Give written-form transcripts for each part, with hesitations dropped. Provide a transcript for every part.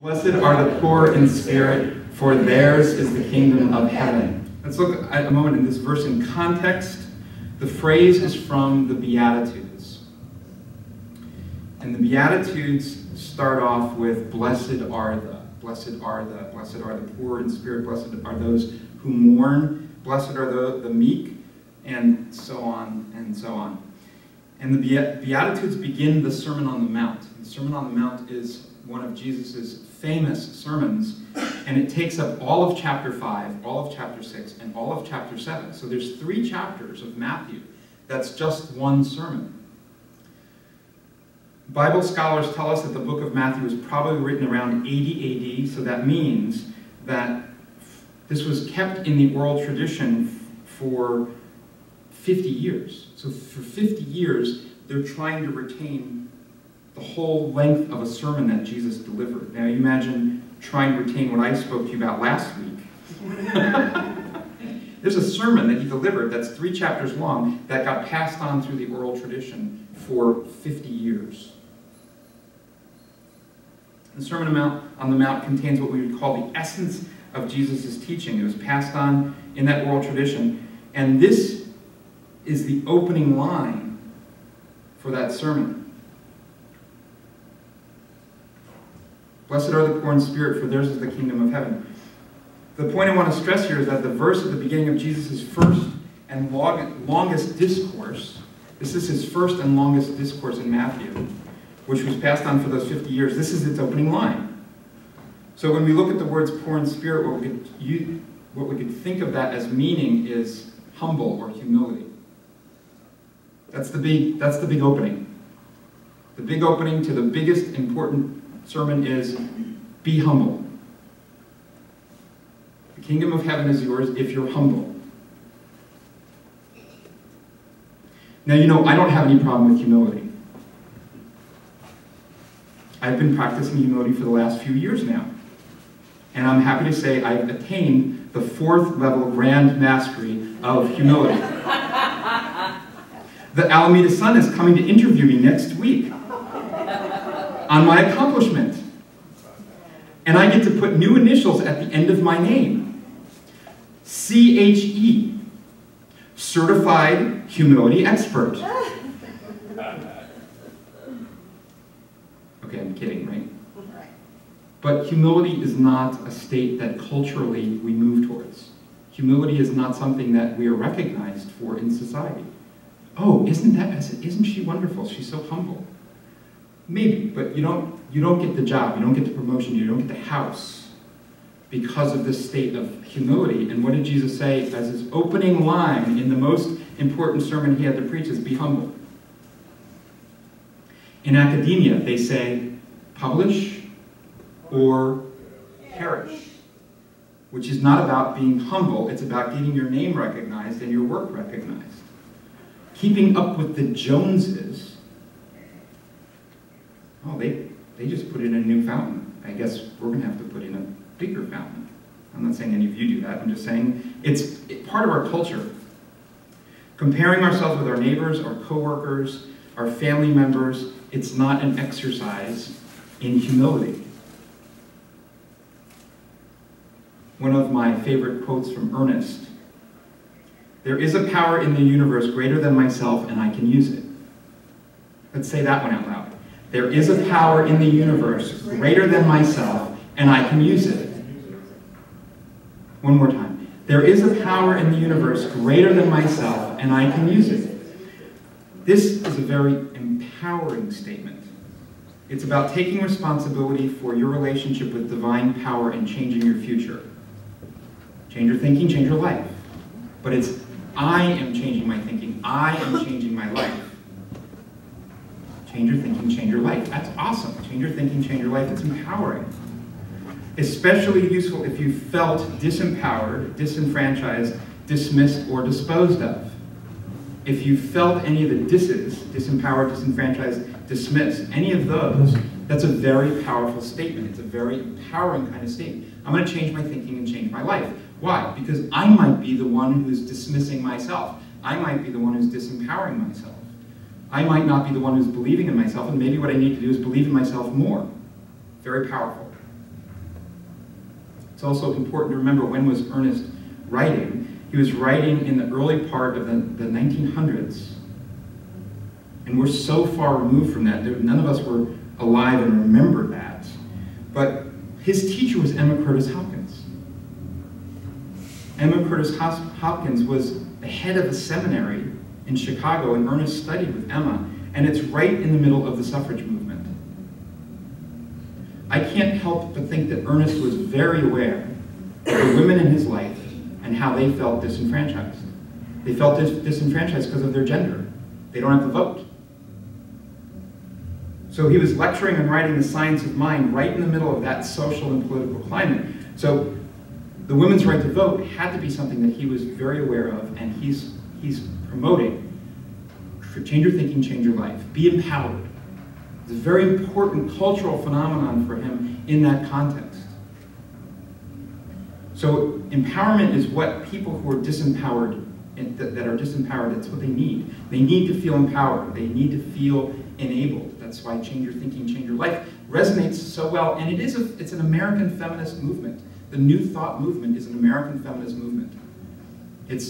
Blessed are the poor in spirit, for theirs is the kingdom of heaven. Let's look at a moment in this verse in context. The phrase is from the Beatitudes. And the Beatitudes start off with, blessed are the poor in spirit, blessed are those who mourn, blessed are the meek, and so on and so on. And the Beatitudes begin the Sermon on the Mount. The Sermon on the Mount is one of Jesus' famous sermons, and it takes up all of chapter 5, all of chapter 6, and all of chapter 7. So there's 3 chapters of Matthew. That's just one sermon. Bible scholars tell us that the book of Matthew was probably written around 80 AD, so that means that this was kept in the oral tradition for 50 years. So for 50 years, they're trying to retain the whole length of a sermon that Jesus delivered. Now you imagine trying to retain what I spoke to you about last week. There's a sermon that he delivered that's 3 chapters long that got passed on through the oral tradition for 50 years. The Sermon on the Mount contains what we would call the essence of Jesus' teaching. It was passed on in that oral tradition, and this is the opening line for that sermon. Blessed are the poor in spirit, for theirs is the kingdom of heaven. The point I want to stress here is that the verse at the beginning of Jesus' first and longest discourse, this is his first and longest discourse in Matthew, which was passed on for those 50 years. This is its opening line. So when we look at the words poor in spirit, what we could think of that as meaning is humble or humility. That's the big opening. The big opening to the biggest important sermon is, be humble. The kingdom of heaven is yours if you're humble. Now, you know, I don't have any problem with humility. I've been practicing humility for the last few years now. And I'm happy to say I've attained the 4th level grand mastery of humility. The Alameda Sun is coming to interview me next week on my accomplishment. And I get to put new initials at the end of my name. CHE, Certified Humility Expert. Okay, I'm kidding, right? But humility is not a state that culturally we move towards. Humility is not something that we are recognized for in society. Oh, isn't she wonderful? She's so humble. Maybe, but you don't get the job, you don't get the promotion, you don't get the house because of this state of humility. And what did Jesus say as his opening line in the most important sermon he had to preach is, be humble. In academia, they say, publish or perish, which is not about being humble, it's about getting your name recognized and your work recognized. Keeping up with the Joneses, oh, they just put in a new fountain. I guess we're going to have to put in a bigger fountain. I'm not saying any of you do that. I'm just saying it's part of our culture. Comparing ourselves with our neighbors, our coworkers, our family members, it's not an exercise in humility. One of my favorite quotes from Ernest: there is a power in the universe greater than myself, and I can use it. Let's say that one out loud. There is a power in the universe greater than myself, and I can use it. One more time. There is a power in the universe greater than myself, and I can use it. This is a very empowering statement. It's about taking responsibility for your relationship with divine power and changing your future. Change your thinking, change your life. But it's, I am changing my thinking. I am changing my life. Change your thinking, change your life. That's awesome. Change your thinking, change your life. It's empowering. Especially useful if you felt disempowered, disenfranchised, dismissed, or disposed of. If you felt any of the disses, disempowered, disenfranchised, dismissed, any of those, that's a very powerful statement. It's a very empowering kind of statement. I'm going to change my thinking and change my life. Why? Because I might be the one who's dismissing myself. I might be the one who's disempowering myself. I might not be the one who's believing in myself, and maybe what I need to do is believe in myself more. Very powerful. It's also important to remember, when was Ernest writing? He was writing in the early part of the 1900s. And we're so far removed from that. None of us were alive and remember that. But his teacher was Emma Curtis Hopkins. Emma Curtis Hopkins was the head of a seminary in Chicago, and Ernest studied with Emma, and it's right in the middle of the suffrage movement. I can't help but think that Ernest was very aware of the women in his life and how they felt disenfranchised. They felt disenfranchised because of their gender. They don't have to vote. So he was lecturing and writing The Science of Mind right in the middle of that social and political climate. So the women's right to vote had to be something that he was very aware of, and he's promoting. Change your thinking, change your life. Be empowered. It's a very important cultural phenomenon for him in that context. So empowerment is what people who are disempowered, that are disempowered, that's what they need. They need to feel empowered. They need to feel enabled. That's why Change Your Thinking, Change Your Life resonates so well. And it's an American feminist movement. The New Thought movement is an American feminist movement. It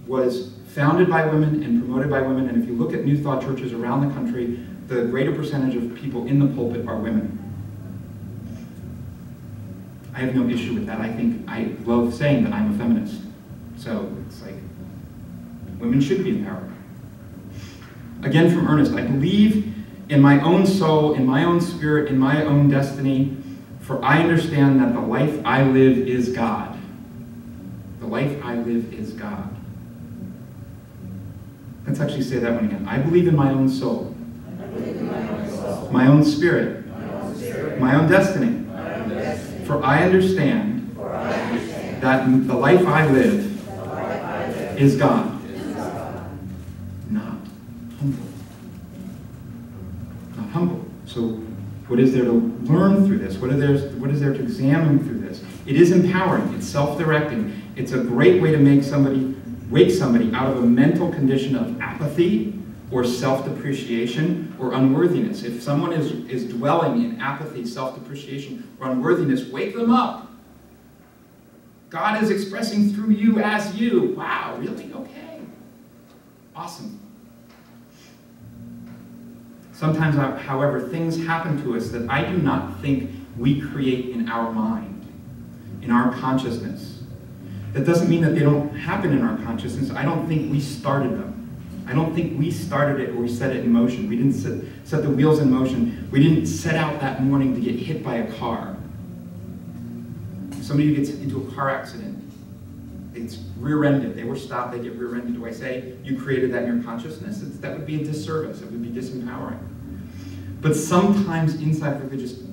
was founded by women and promoted by women. And if you look at New Thought churches around the country, the greater percentage of people in the pulpit are women. I have no issue with that. I love saying that I'm a feminist. So it's like, women should be empowered. Again, from Ernest, I believe in my own soul, in my own spirit, in my own destiny, for I understand that the life I live is God. The life I live is God. Let's actually say that one again. I believe in my own soul, my own spirit, my own destiny. For I understand that the life I live is God. Not humble. Not humble. So what is there to learn through this? What is there to examine through this? It is empowering. It's self-directing. It's a great way to wake somebody out of a mental condition of apathy or self-depreciation or unworthiness. If someone is dwelling in apathy, self-depreciation, or unworthiness, wake them up. God is expressing through you as you. Wow, really? Okay. Awesome. Sometimes, however, things happen to us that I do not think we create in our mind, in our consciousness. That doesn't mean that they don't happen in our consciousness. I don't think we started them. I don't think we started it or we set it in motion. We didn't set the wheels in motion. We didn't set out that morning to get hit by a car. Somebody who gets into a car accident, it's rear-ended. They were stopped, they get rear-ended. Do I say you created that in your consciousness? That would be a disservice. It would be disempowering. But sometimes inside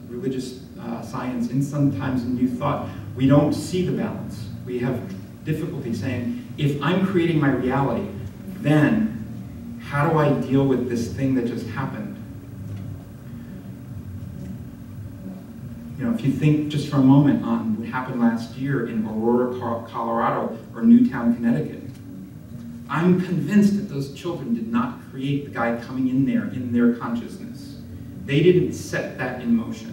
religious science, and sometimes in New Thought, we don't see the balance. We have difficulty saying, if I'm creating my reality, then how do I deal with this thing that just happened? If you think just for a moment on what happened last year in Aurora, Colorado, or Newtown, Connecticut, I'm convinced that those children did not create the guy coming in there in their consciousness. They didn't set that in motion.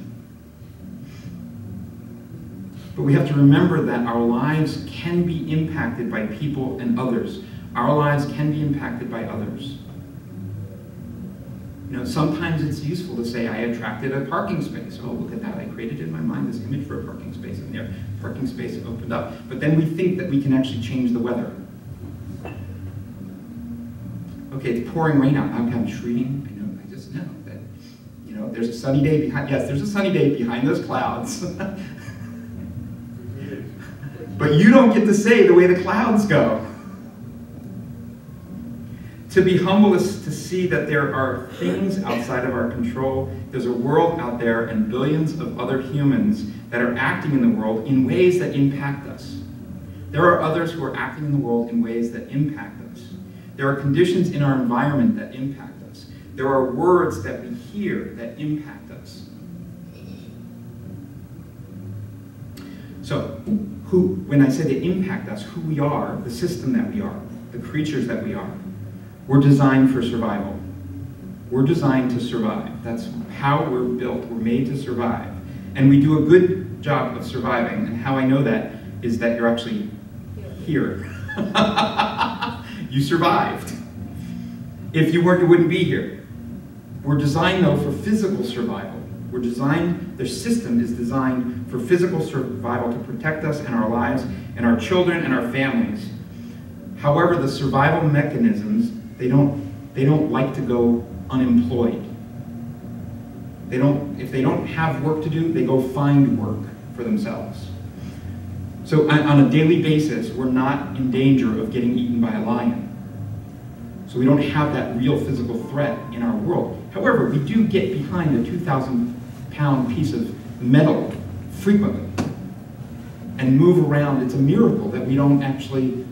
But we have to remember that our lives can be impacted by people and others. Our lives can be impacted by others. Sometimes it's useful to say, I attracted a parking space. Oh, look at that. I created in my mind this image for a parking space, and there, parking space opened up. But then we think that we can actually change the weather. Okay, it's pouring rain out. Okay, I'm treating. I just know that, there's a sunny day behind. Yes, there's a sunny day behind those clouds. But you don't get to say the way the clouds go. To be humble is to see that there are things outside of our control. There's a world out there and billions of other humans that are acting in the world in ways that impact us. There are others who are acting in the world in ways that impact us. There are conditions in our environment that impact us. There are words that we hear that impact us. So, when I say they impact us, who we are, the system that we are, the creatures that we are, we're designed for survival. We're designed to survive. That's how we're built. We're made to survive. And we do a good job of surviving. And how I know that is that you're actually here. You survived. If you weren't, you wouldn't be here. We're designed, though, for physical survival. Their system is designed for physical survival to protect us and our lives and our children and our families. However, the survival mechanisms, they don't like to go unemployed. If they don't have work to do, they go find work for themselves. So on a daily basis, we're not in danger of getting eaten by a lion. So we don't have that real physical threat in our world. However, we do get behind a 2,000-pound piece of metal frequently and move around. It's a miracle that we don't actually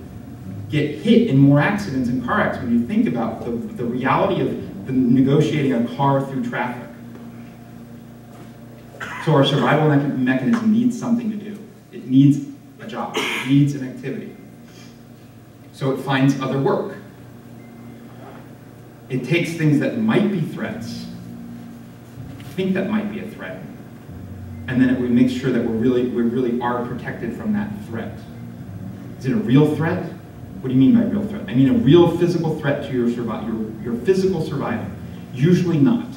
get hit in more accidents and car accidents. When you think about the reality of negotiating a car through traffic. So our survival mechanism needs something to do. It needs a job. It needs an activity. So it finds other work. It takes things that might be threats, think that might be a threat, and then it would make sure that we really are protected from that threat. Is it a real threat? What do you mean by real threat? I mean a real physical threat to your physical survival. Usually not.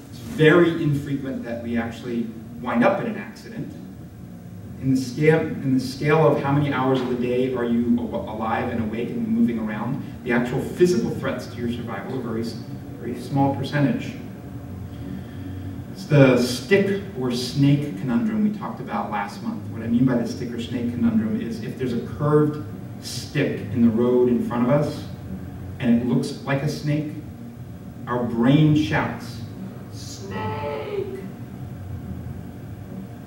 It's very infrequent that we actually wind up in an accident. In the scale of how many hours of the day are you alive and awake and moving around, the actual physical threats to your survival are a very small percentage. It's the stick or snake conundrum we talked about last month. What I mean by the stick or snake conundrum is if there's a curved stick in the road in front of us and it looks like a snake, our brain shouts, "Snake!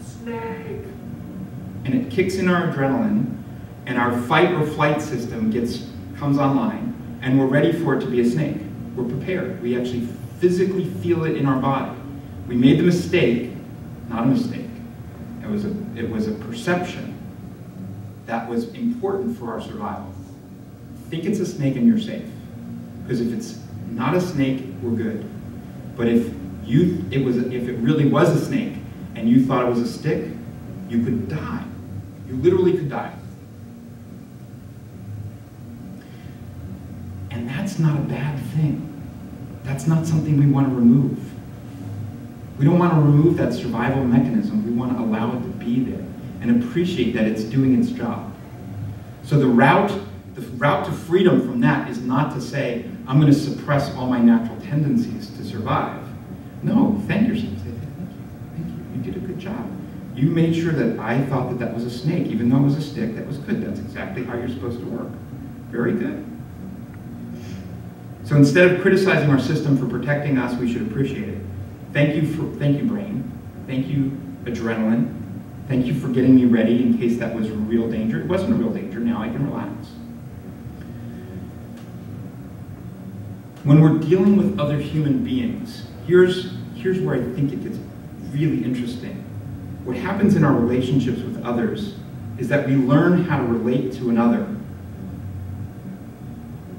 Snake!" And it kicks in our adrenaline, and our fight or flight system comes online, and we're ready for it to be a snake. We're prepared. We actually physically feel it in our body. We made the mistake, not a mistake. It was a perception that was important for our survival. Think it's a snake and you're safe. Because if it's not a snake, we're good. But if it really was a snake and you thought it was a stick, you could die. You literally could die. And that's not a bad thing. That's not something we want to remove. We don't want to remove that survival mechanism. We want to allow it to be there and appreciate that it's doing its job. So the route to freedom from that is not to say, I'm going to suppress all my natural tendencies to survive. No, thank yourself. Say, thank you. You did a good job. You made sure that I thought that was a snake, even though it was a stick. That was good. That's exactly how you're supposed to work. Very good. So instead of criticizing our system for protecting us, we should appreciate it. Thank you, brain. Thank you, adrenaline. Thank you for getting me ready in case that was a real danger. It wasn't a real danger. Now I can relax. When we're dealing with other human beings, here's where I think it gets really interesting. What happens in our relationships with others is that we learn how to relate to another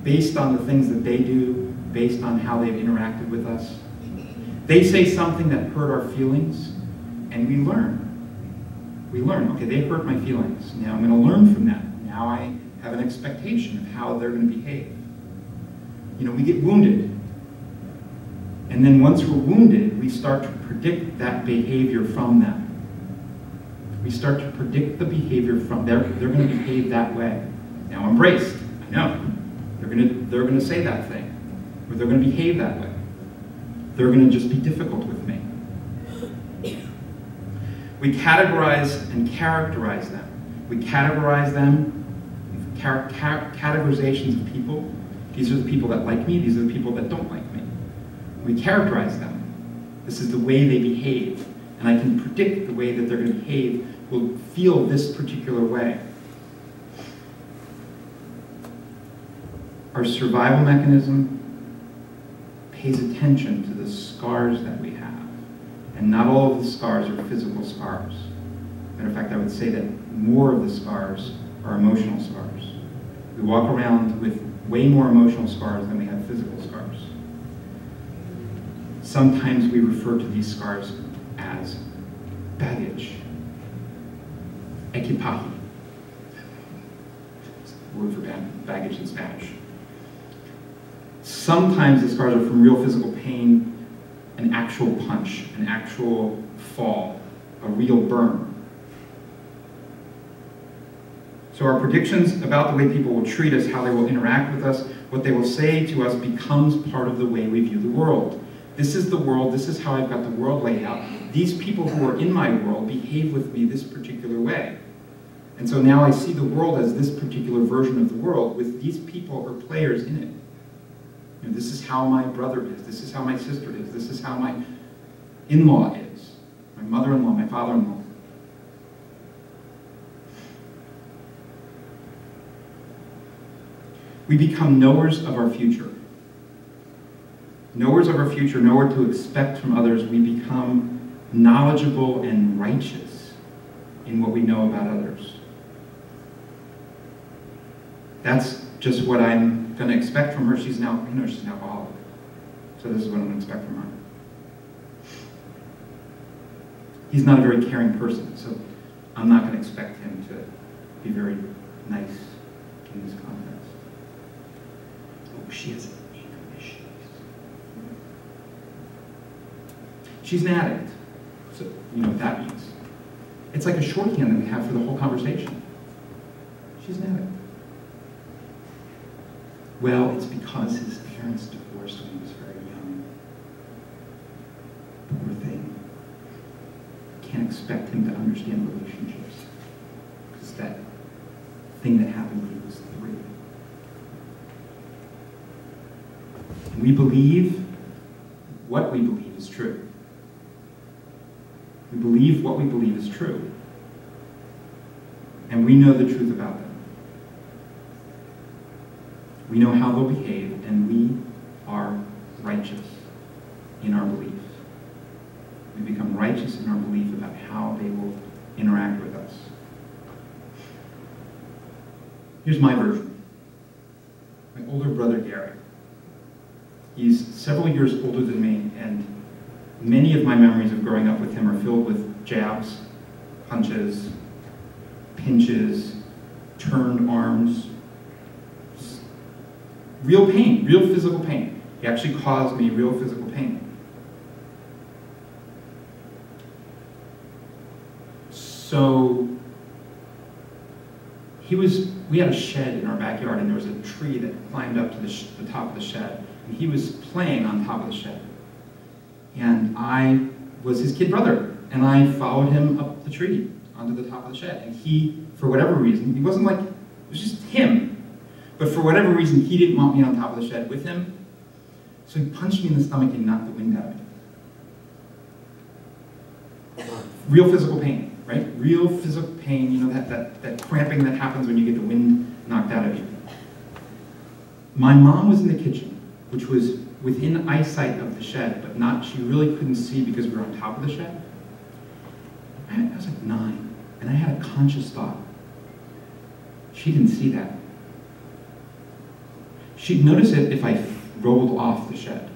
based on the things that they do, based on how they've interacted with us. They say something that hurt our feelings, and we learn. We learn, okay, they hurt my feelings. Now I'm going to learn from that. Now I have an expectation of how they're going to behave. You know, we get wounded. And then once we're wounded, we start to predict that behavior from them. We start to predict the behavior from they're going to behave that way. Now I'm braced. I know. They're going to say that thing. Or they're going to behave that way. They're going to just be difficult with me. We categorize and characterize them. We categorize them, categorizations of people. These are the people that like me. These are the people that don't like me. We characterize them. This is the way they behave. And I can predict the way that they're going to behave will feel this particular way. Our survival mechanism pays attention to the scars that we have. And not all of the scars are physical scars. Matter of fact, I would say that more of the scars are emotional scars. We walk around with way more emotional scars than we have physical scars. Sometimes we refer to these scars as baggage. equipaje, word for baggage in Spanish. Sometimes the scars are from real physical pain, an actual punch, an actual fall, a real burn. So our predictions about the way people will treat us, how they will interact with us, what they will say to us becomes part of the way we view the world. This is the world, this is how I've got the world laid out. These people who are in my world behave with me this particular way. And so now I see the world as this particular version of the world with these people or players in it. You know, this is how my brother is, this is how my sister is, this is how my in-law is, my mother-in-law, my father-in-law. We become knowers of our future. Knowers of our future, know what to expect from others. We become knowledgeable and righteous in what we know about others. That's just what I'm going to expect from her. She's now, she's an alcoholic. So this is what I'm going to expect from her. He's not a very caring person, so I'm not going to expect him to be very nice in this context. Oh, she has anger issues. She's an addict. So you know what that means. It's like a shorthand that we have for the whole conversation. She's an addict. Well, it's because his parents divorced when he was very young. Poor thing. Can't expect him to understand relationships. Because that thing that happened when he was 3. And we believe what we believe is true. We believe what we believe is true. And we know the truth about them. We know how they'll behave, and we are righteous in our beliefs. We become righteous in our belief about how they will interact with us. Here's my version. My older brother, Gary. He's several years older than me, and many of my memories of growing up with him are filled with jabs, punches, pinches, turned arms, real pain, real physical pain. He actually caused me real physical pain. So we had a shed in our backyard, and there was a tree that climbed up to the top of the shed, and he was playing on top of the shed. And I was his kid brother, and I followed him up the tree onto the top of the shed. And he, for whatever reason, he wasn't like, it was just him. But for whatever reason, he didn't want me on top of the shed with him. So he punched me in the stomach and knocked the wind out of me. Real physical pain, right? Real physical pain, you know, that cramping that happens when you get the wind knocked out of you. My mom was in the kitchen, which was within eyesight of the shed, but she really couldn't see because we were on top of the shed. I was like 9, and I had a conscious thought. She didn't see that. She'd notice it if I rolled off the shed.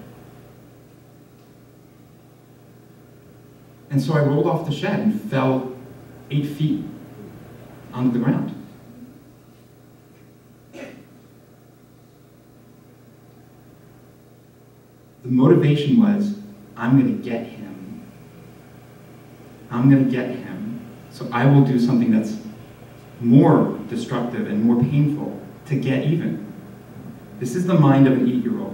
And so I rolled off the shed and fell 8 feet onto the ground. The motivation was, I'm going to get him. I'm going to get him, so I will do something that's more destructive and more painful to get even. This is the mind of an 8-year-old.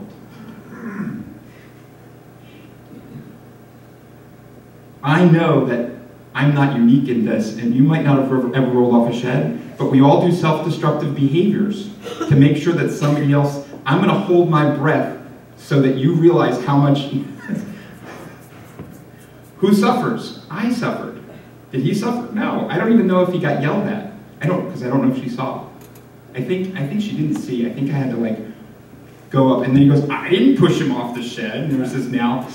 I know that I'm not unique in this, and you might not have ever rolled off a shed, but we all do self-destructive behaviors to make sure that somebody else, I'm going to hold my breath so that you realize how much. Who suffers? I suffered. Did he suffer? No. I don't even know if he got yelled at. Because I don't know if she saw. I think she didn't see. I think I had to like go up, and then he goes, I didn't push him off the shed. And there's this now.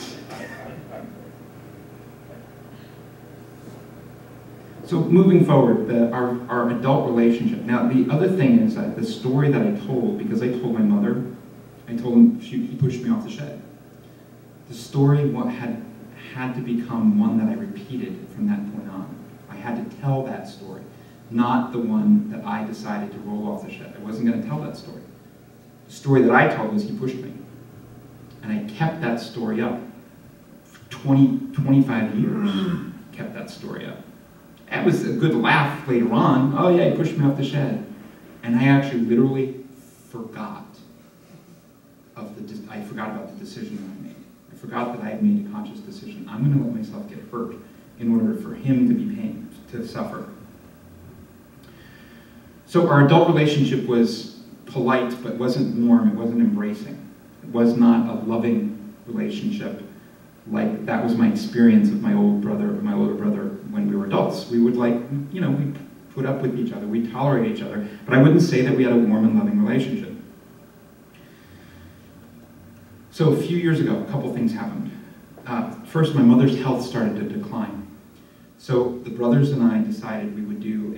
So moving forward, our adult relationship. Now the other thing is that the story that I told, because I told my mother, I told him he pushed me off the shed. The story had to become one that I repeated from that point on. I had to tell that story. not the one that I decided to roll off the shed. I wasn't going to tell that story. The story that I told was he pushed me. And I kept that story up for 25 years. Kept that story up. That was a good laugh later on. Oh yeah, he pushed me off the shed. And I actually literally forgot I forgot about the decision that I made. I forgot that I had made a conscious decision. I'm going to let myself get hurt in order for him to be pained, to suffer. So our adult relationship was polite, but wasn't warm, it wasn't embracing. It was not a loving relationship like that was my experience of my older brother when we were adults. We would we put up with each other, we tolerate each other, but I wouldn't say that we had a warm and loving relationship. So a few years ago, a couple things happened. First, my mother's health started to decline. So the brothers and I decided we would do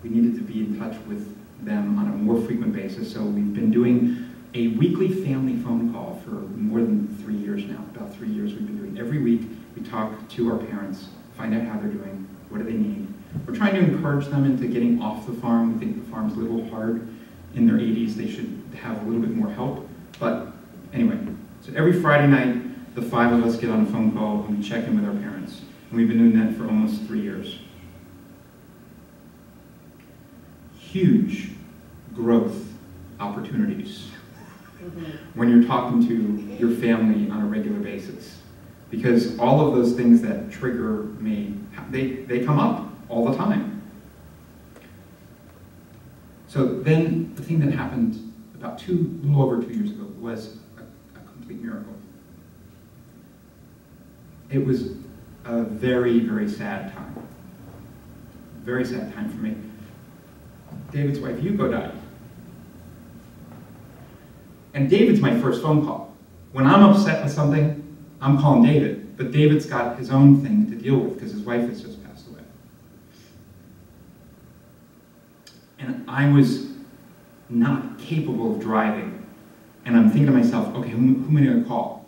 we needed to be in touch with them on a more frequent basis. So we've been doing a weekly family phone call for more than 3 years now. About 3 years we've been doing. Every week we talk to our parents, find out how they're doing, what do they need. We're trying to encourage them into getting off the farm. We think the farm's a little hard. In their 80s, they should have a little bit more help. But anyway, so every Friday night, the 5 of us get on a phone call and we check in with our parents. And we've been doing that for almost 3 years. Huge growth opportunities when you're talking to your family on a regular basis. Because all of those things that trigger me, they come up all the time. So then the thing that happened about a little over 2 years ago was a complete miracle. It was a very, very sad time. Very sad time for me. David's wife, Yuko, died. And David's my first phone call. When I'm upset with something, I'm calling David. But David's got his own thing to deal with because his wife has just passed away. And I was not capable of driving. And I'm thinking to myself, okay, who am I going to call?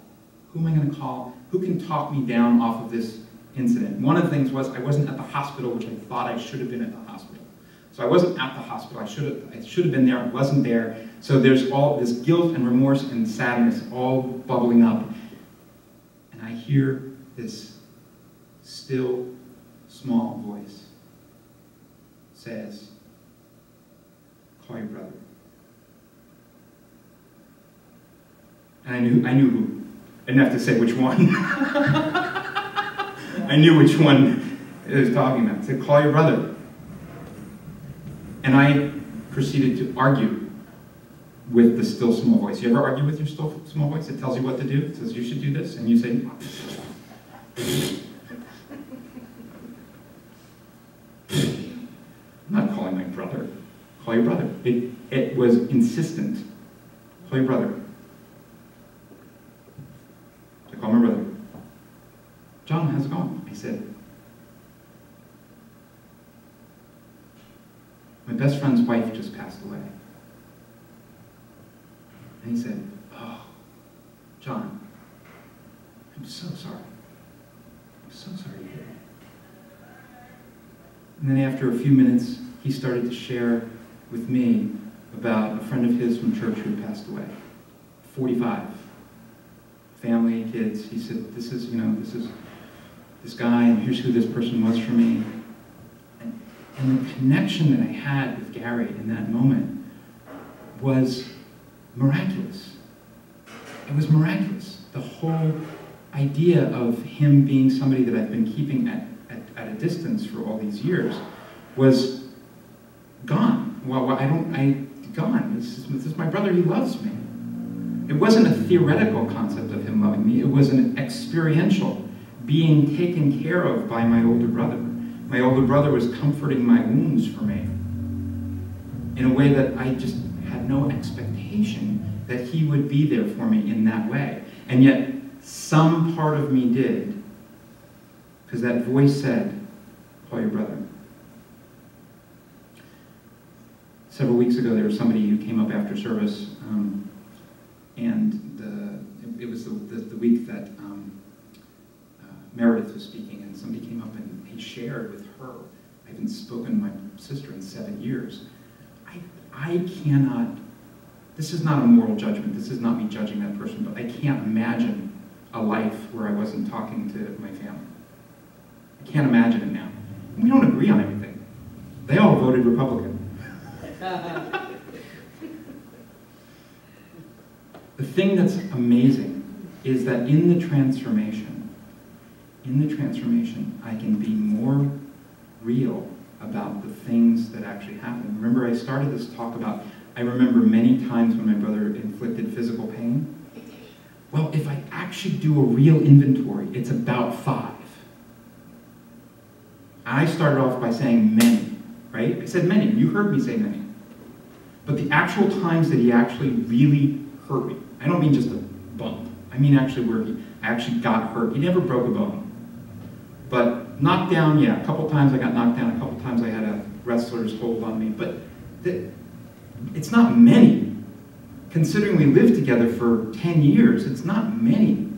Who am I going to call? Who can talk me down off of this incident? One of the things was I wasn't at the hospital, which I thought I should have been at the hospital. So I wasn't at the hospital. I should have been there. I wasn't there. So there's all this guilt and remorse and sadness all bubbling up. And I hear this still, small voice says, call your brother. And I knew who. I didn't have to say which one. I knew which one it was talking about. It said, call your brother. And I proceeded to argue with the still small voice. You ever argue with your still small voice? It tells you what to do. It says you should do this. And you say, I'm not calling my brother. Call your brother. It was insistent. Call your brother. I called my brother. John, how's it going? I said, my best friend's wife just passed away. And he said, oh, John, I'm so sorry. I'm so sorry to hear that. And then after a few minutes, he started to share with me about a friend of his from church who had passed away. 45. Family, kids. He said, this is this guy, and here's who this person was for me. And the connection that I had with Gary in that moment was miraculous. It was miraculous. The whole idea of him being somebody that I've been keeping at a distance for all these years was gone. Well, gone. This is my brother, he loves me. It wasn't a theoretical concept of him loving me. It was an experiential being taken care of by my older brother. My older brother was comforting my wounds for me in a way that I just had no expectation that he would be there for me in that way. And yet, some part of me did, because that voice said, call your brother. Several weeks ago, there was somebody who came up after service, and it was the week that Meredith was speaking, and somebody came up and he shared with her I haven't spoken to my sister in 7 years. I cannot, this is not a moral judgment, this is not me judging that person, but I can't imagine a life where I wasn't talking to my family. I can't imagine it now. We don't agree on everything. They all voted Republican. The thing that's amazing is that in the transformation, I can be more real about the things that actually happen. Remember, I started this talk about, I remember many times when my brother inflicted physical pain. Well, if I actually do a real inventory, it's about 5. I started off by saying many, right? I said many. You heard me say many. But the actual times that he actually really hurt me, I don't mean just a bump. I mean actually where I actually got hurt. He never broke a bone. But knocked down, yeah. A couple times I got knocked down. A couple times I had a wrestler's hold on me. But it's not many. Considering we lived together for 10 years, it's not many.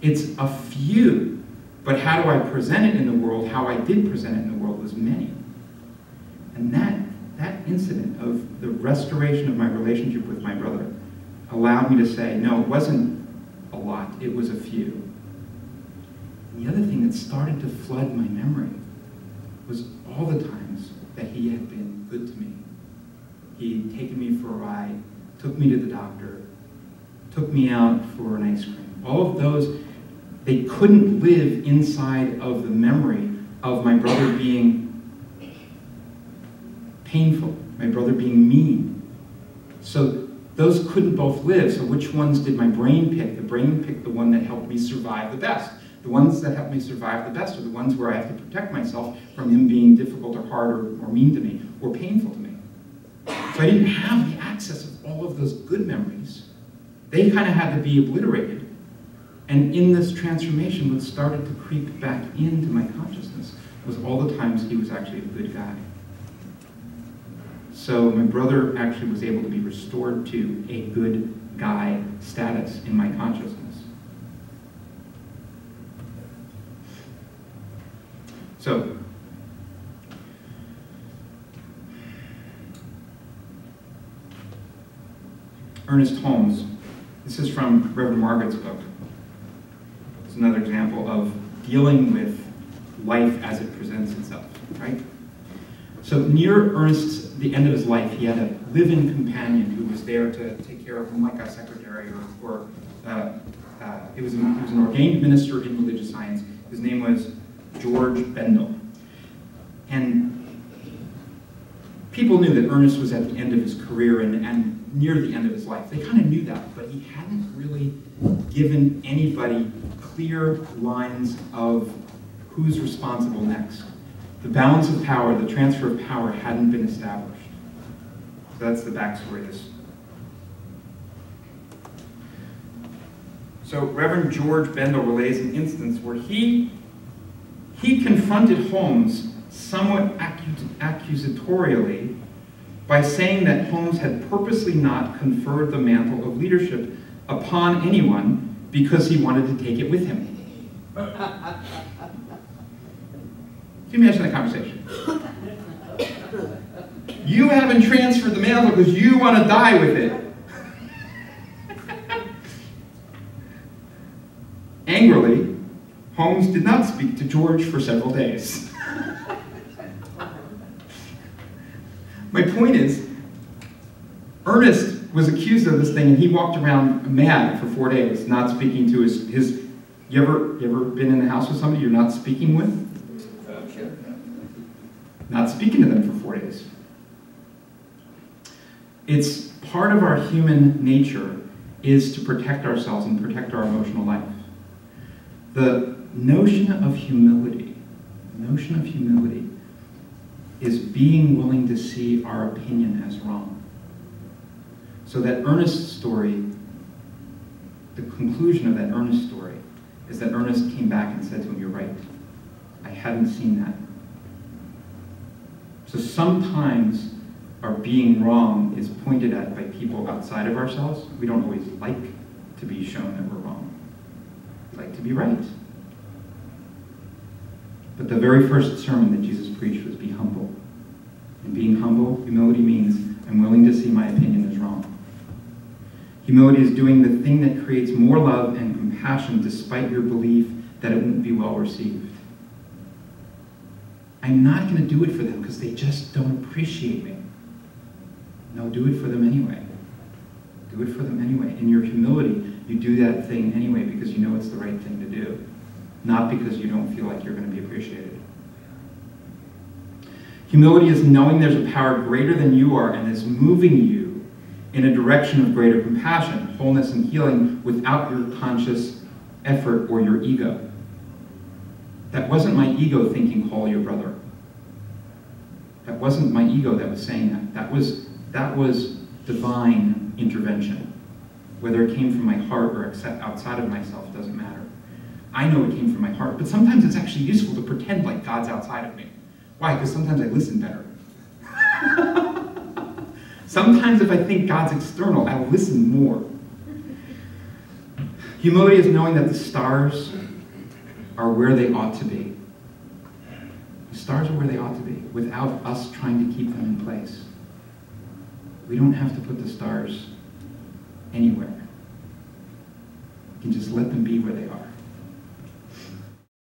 It's a few. But how do I present it in the world? How I did present it in the world was many. And that incident of the restoration of my relationship with my brother allowed me to say, no, it wasn't a lot, it was a few. And the other thing that started to flood my memory was all the times that he had been good to me. He'd taken me for a ride, took me to the doctor, took me out for an ice cream. All of those, they couldn't live inside of the memory of my brother being painful, my brother being mean. So those couldn't both live, so which ones did my brain pick? The brain picked the one that helped me survive the best. The ones that helped me survive the best are the ones where I have to protect myself from him being difficult or hard or mean to me or painful to me. So I didn't have the access of all of those good memories. They kind of had to be obliterated. And in this transformation, what started to creep back into my consciousness was all the times he was actually a good guy. So my brother actually was able to be restored to a good guy status in my consciousness. So, Ernest Holmes, this is from Reverend Margaret's book. It's another example of dealing with life as it presents itself, right? So near Ernest's, the end of his life, he had a live-in companion who was there to take care of him, like a secretary or he was an ordained minister in religious science. His name was George Bendel. And people knew that Ernest was at the end of his career and near the end of his life. They kind of knew that, but he hadn't really given anybody clear lines of who's responsible next. The balance of power, the transfer of power hadn't been established. So that's the backstory of this. So Reverend George Bendel relays an instance where he confronted Holmes somewhat accusatorially by saying that Holmes had purposely not conferred the mantle of leadership upon anyone because he wanted to take it with him. Can you imagine that conversation? You haven't transferred the mantle because you want to die with it. Angrily, Holmes did not speak to George for several days. My point is, Ernest was accused of this thing and he walked around mad for 4 days, not speaking to his you ever been in the house with somebody you're not speaking with? Not speaking to them for 4 days. It's part of our human nature is to protect ourselves and protect our emotional life. The notion of humility is being willing to see our opinion as wrong. So that Ernest story, the conclusion of that Ernest story is that Ernest came back and said to him, "You're right. I hadn't seen that." So sometimes our being wrong is pointed at by people outside of ourselves. We don't always like to be shown that we're wrong. We like to be right. But the very first sermon that Jesus preached was be humble. Humility is doing the thing that creates more love and compassion despite your belief that it won't be well received. I'm not going to do it for them because they just don't appreciate me. No, do it for them anyway. Do it for them anyway. In your humility, you do that thing anyway because you know it's the right thing to do, not because you don't feel like you're going to be appreciated. Humility is knowing there's a power greater than you are and is moving you in a direction of greater compassion, wholeness, and healing without your conscious effort or your ego. That wasn't my ego thinking, call your brother. That wasn't my ego that was saying that. That was divine intervention. Whether it came from my heart or outside of myself doesn't matter. I know it came from my heart, but sometimes it's actually useful to pretend like God's outside of me. Why? Because sometimes I listen better. Sometimes if I think God's external, I'll listen more. Humility is knowing that the stars are where they ought to be. The stars are where they ought to be without us trying to keep them in place. We don't have to put the stars anywhere. We can just let them be where they are.